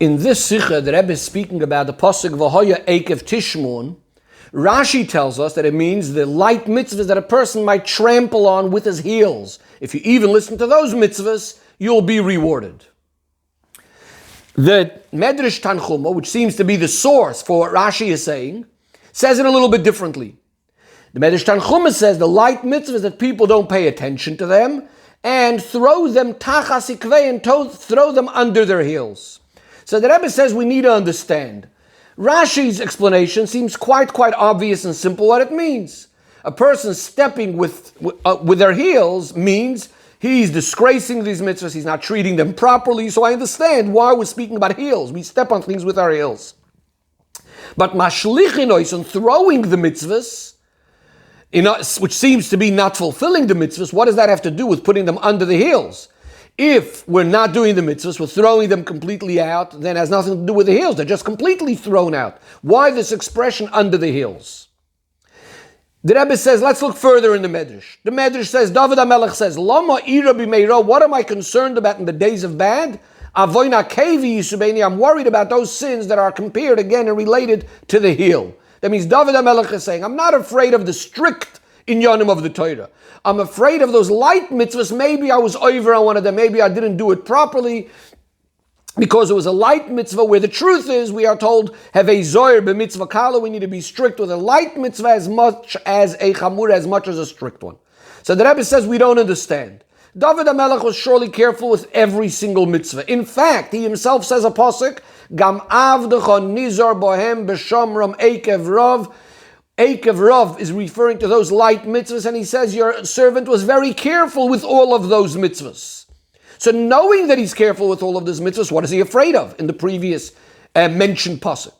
In this Sikha, the Rebbe is speaking about the Pasuk V'hoya Ekev Tishmon. Rashi tells us that it means the light mitzvahs that a person might trample on with his heels. If you even listen to those mitzvahs, you'll be rewarded. The Medrash Tanchuma, which seems to be the source for what Rashi is saying, says it a little bit differently. The Medrash Tanchuma says the light mitzvahs that people don't pay attention to them and throw them tachas ikvei and throw them under their heels. So the Rebbe says we need to understand. Rashi's explanation seems quite obvious and simple what it means. A person stepping with their heels means he's disgracing these mitzvahs, he's not treating them properly, so I understand why we're speaking about heels. We step on things with our heels. But mashlichinois, and throwing the mitzvahs, which seems to be not fulfilling the mitzvahs, what does that have to do with putting them under the heels? If we're not doing the mitzvahs, we're throwing them completely out, then it has nothing to do with the heels. They're just completely thrown out. Why this expression, under the heels? The Rebbe says, let's look further in the Medrash. The Medrash says, David HaMelech says, Lama ira b'meiro, what am I concerned about in the days of bad? Avoina kevi yisubeini, I'm worried about those sins that are compared again and related to the heel. That means David HaMelech is saying, I'm not afraid of the strict inyanim of the Torah. I'm afraid of those light mitzvahs. Maybe I was over on one of them. Maybe I didn't do it properly because it was a light mitzvah, where the truth is, we are told, have a zoyer b'mitzvah kala. We need to be strict with a light mitzvah as much as a chamur, as much as a strict one. So the Rebbe says we don't understand. David HaMelech was surely careful with every single mitzvah. In fact, he himself says a pasuk, Gam avdecha nizar bohem b'shamram ekev rav. Ekev Rav is referring to those light mitzvahs, and he says your servant was very careful with all of those mitzvahs. So knowing that he's careful with all of those mitzvahs, what is he afraid of in the previous mentioned pasuk?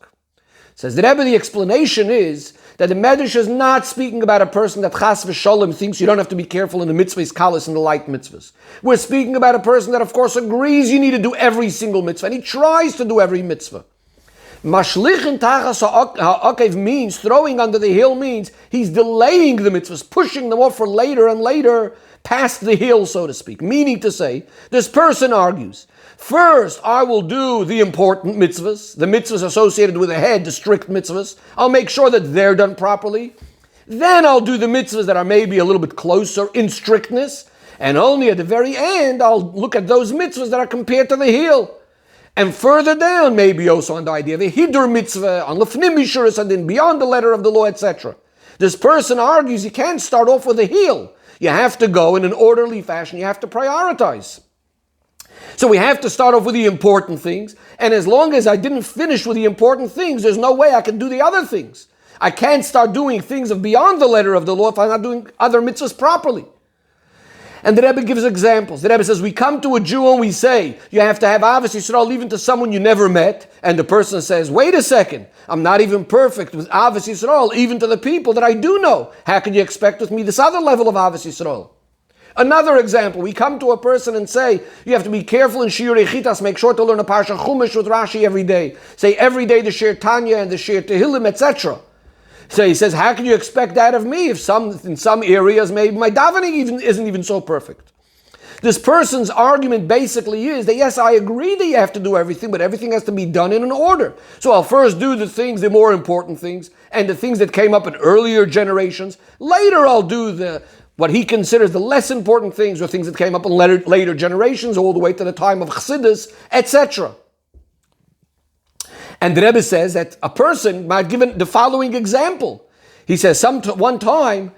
Says the Rebbe, the explanation is that the Medrash is not speaking about a person that chas v'sholem thinks you don't have to be careful in the mitzvahs, kalas, and the light mitzvahs. We're speaking about a person that of course agrees you need to do every single mitzvah, and he tries to do every mitzvah. Mashlichin tachas ha'akev means, throwing under the heel means, he's delaying the mitzvahs, pushing them off for later and later, past the heel, so to speak. Meaning to say, this person argues, first I will do the important mitzvahs, the mitzvahs associated with the head, the strict mitzvahs. I'll make sure that they're done properly. Then I'll do the mitzvahs that are maybe a little bit closer in strictness. And only at the very end, I'll look at those mitzvahs that are compared to the heel. And further down, maybe also on the idea of a hidur mitzvah, on lefnim mishuras, and then beyond the letter of the law, etc. This person argues you can't start off with a heel. You have to go in an orderly fashion. You have to prioritize. So we have to start off with the important things. And as long as I didn't finish with the important things, there's no way I can do the other things. I can't start doing things of beyond the letter of the law if I'm not doing other mitzvahs properly. And the Rebbe gives examples. The Rebbe says, we come to a Jew and we say, you have to have Avos Yisrael even to someone you never met. And the person says, wait a second, I'm not even perfect with Avos Yisrael, even to the people that I do know. How can you expect with me this other level of Avos Yisrael? Another example, we come to a person and say, you have to be careful in Shiurei Chitas, make sure to learn a Parsha Chumash with Rashi every day. Say every day the Shir Tanya and the Shir Tehillim, etc. So he says, how can you expect that of me if in some areas maybe my davening isn't even so perfect? This person's argument basically is that yes, I agree that you have to do everything, but everything has to be done in an order. So I'll first do the more important things, and the things that came up in earlier generations. Later I'll do what he considers the less important things, or things that came up in later generations, all the way to the time of Chassidus, etc. And the Rebbe says that a person might give the following example. He says, one time,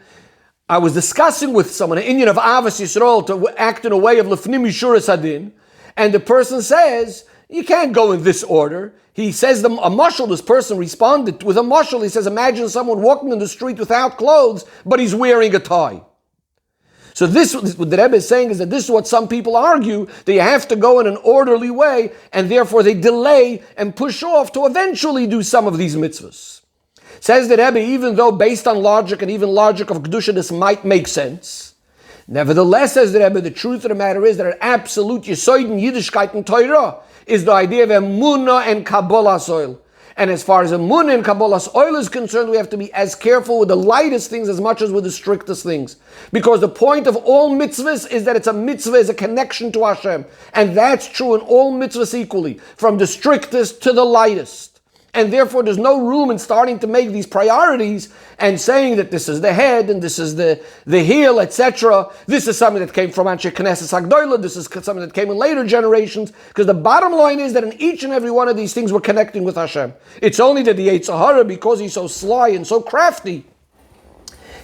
I was discussing with someone an inyan of Avos Yisrael to act in a way of Lefnim Yishuras Hadin, and the person says, you can't go in this order. He says a mashal, this person responded with a mashal. He says, imagine someone walking in the street without clothes, but he's wearing a tie. So what the Rebbe is saying is that this is what some people argue, that you have to go in an orderly way, and therefore they delay and push off to eventually do some of these mitzvahs. Says the Rebbe, even though based on logic and even logic of Kedusha, this might make sense. Nevertheless, says the Rebbe, the truth of the matter is that an absolute Yesoid in Yiddishkeit and Torah is the idea of Emunah and Kabbalah soil. And as far as Emunah and Kabbalas oil is concerned, we have to be as careful with the lightest things as much as with the strictest things. Because the point of all mitzvahs is that it's a mitzvah, is a connection to Hashem. And that's true in all mitzvahs equally, from the strictest to the lightest. And therefore there's no room in starting to make these priorities and saying that this is the head and this is the heel, etc. This is something that came from Anshe Knesset Hagdolah, this is something that came in later generations, because the bottom line is that in each and every one of these things we're connecting with Hashem. It's only that the Yetzer Hara, because he's so sly and so crafty,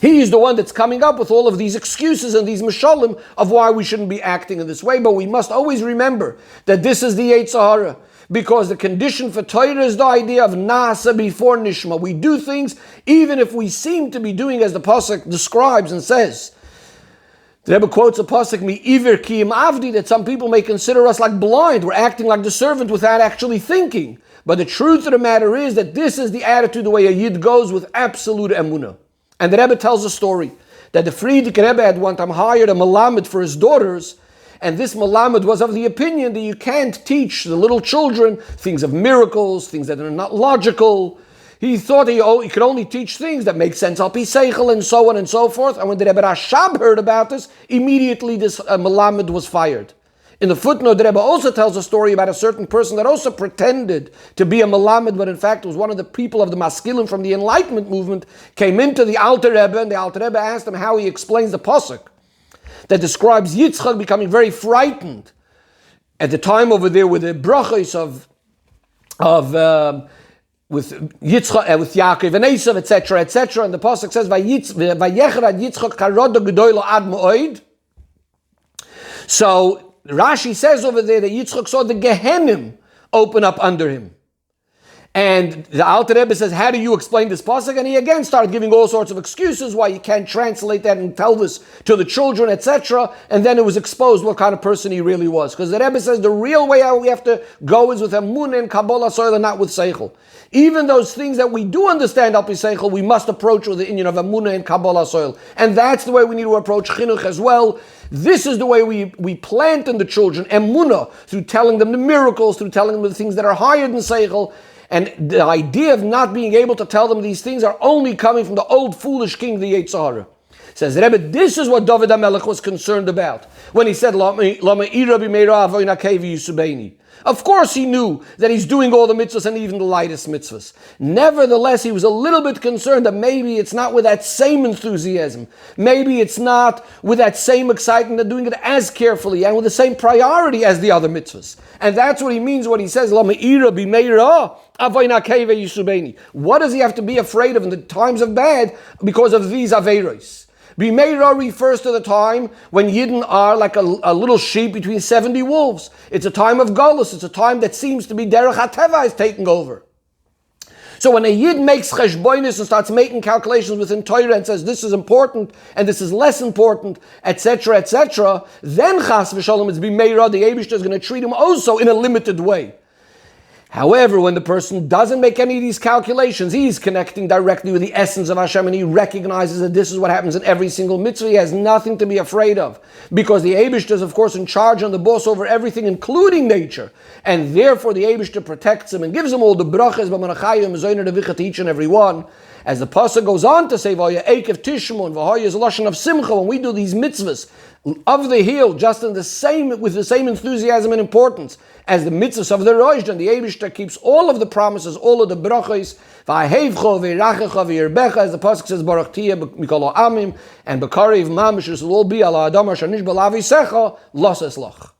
he is the one that's coming up with all of these excuses and these mishalim of why we shouldn't be acting in this way. But we must always remember that this is the Yetzer Hara. Because the condition for Torah is the idea of Nasa before Nishma. We do things even if we seem to be doing as the Pasuk describes and says. The Rebbe quotes a Pasuk, Mi Iver Kiyim Avdi, that some people may consider us like blind. We're acting like the servant without actually thinking. But the truth of the matter is that this is the attitude, the way a Yid goes with absolute emunah. And the Rebbe tells a story that the Frierdiker Rebbe had one time hired a Melamed for his daughters. And this Melamed was of the opinion that you can't teach the little children things of miracles, things that are not logical. He thought he could only teach things that make sense, al pi seichel, and so on and so forth. And when the Rebbe Rashab heard about this, immediately this Melamed was fired. In the footnote, the Rebbe also tells a story about a certain person that also pretended to be a Melamed, but in fact was one of the people of the Maskilim from the Enlightenment movement, came into the Alter Rebbe, and the Alter Rebbe asked him how he explains the Pasuk that describes Yitzchak becoming very frightened at the time over there with the brachos with Yitzchak, with Yaakov and Esav, etc., etc. And the pasuk says, "Vayechrad Yitzchak karodo gedoylo ad moed." So Rashi says over there that Yitzchak saw the Gehenim open up under him. And the Alter Rebbe says, how do you explain this pasuk? And he again started giving all sorts of excuses why you can't translate that and tell this to the children, etc. And then it was exposed what kind of person he really was. Because the Rebbe says the real way out we have to go is with Emunah and Kabbalah soil and not with Seichel. Even those things that we do understand al pi Seichel, we must approach with the inyan of Emunah and Kabbalah soil. And that's the way we need to approach Chinuch as well. This is the way we plant in the children Emunah, through telling them the miracles, through telling them the things that are higher than Seichel. And the idea of not being able to tell them these things are only coming from the old foolish king, the Yetzer Hara. Says Rebbe, this is what David HaMelech was concerned about when he said, of course he knew that he's doing all the mitzvahs and even the lightest mitzvahs. Nevertheless, he was a little bit concerned that maybe it's not with that same enthusiasm. Maybe it's not with that same excitement and doing it as carefully and with the same priority as the other mitzvahs. And that's what he means when he says, what does he have to be afraid of in the times of bad because of these aveiros? Bimeira refers to the time when Yidden are like a little sheep between 70 wolves. It's a time of Golus. It's a time that seems to be Derech HaTeva is taking over. So when a Yid makes cheshbonis and starts making calculations within Torah and says this is important and this is less important, etc., then Chas v'Shalom, it's Bimeira, the Eibishter is going to treat him also in a limited way. However, when the person doesn't make any of these calculations, he's connecting directly with the essence of Hashem and he recognizes that this is what happens in every single mitzvah. He has nothing to be afraid of because the Eibishter is, of course, in charge and the boss over everything, including nature. And therefore, the Eibishter protects him and gives him all the brachas, b'manachayim, zoyner devichat to each and every one. As the pasuk goes on to say, V'hoya Ekev tishmu and V'hoya is a lashon of simcha, when we do these mitzvahs of the heel, just in the same, with the same enthusiasm and importance as the mitzvahs of the Rosh, and the Eibishter keeps all of the promises, all of the brachos, v'ahevcho v'irachecha v'yirbecha, as the pasuk says, Baruch tiyeh mikol ha'amim, and b'karev mamish, will all be ala adam asher nishba lavisecha, loses lach.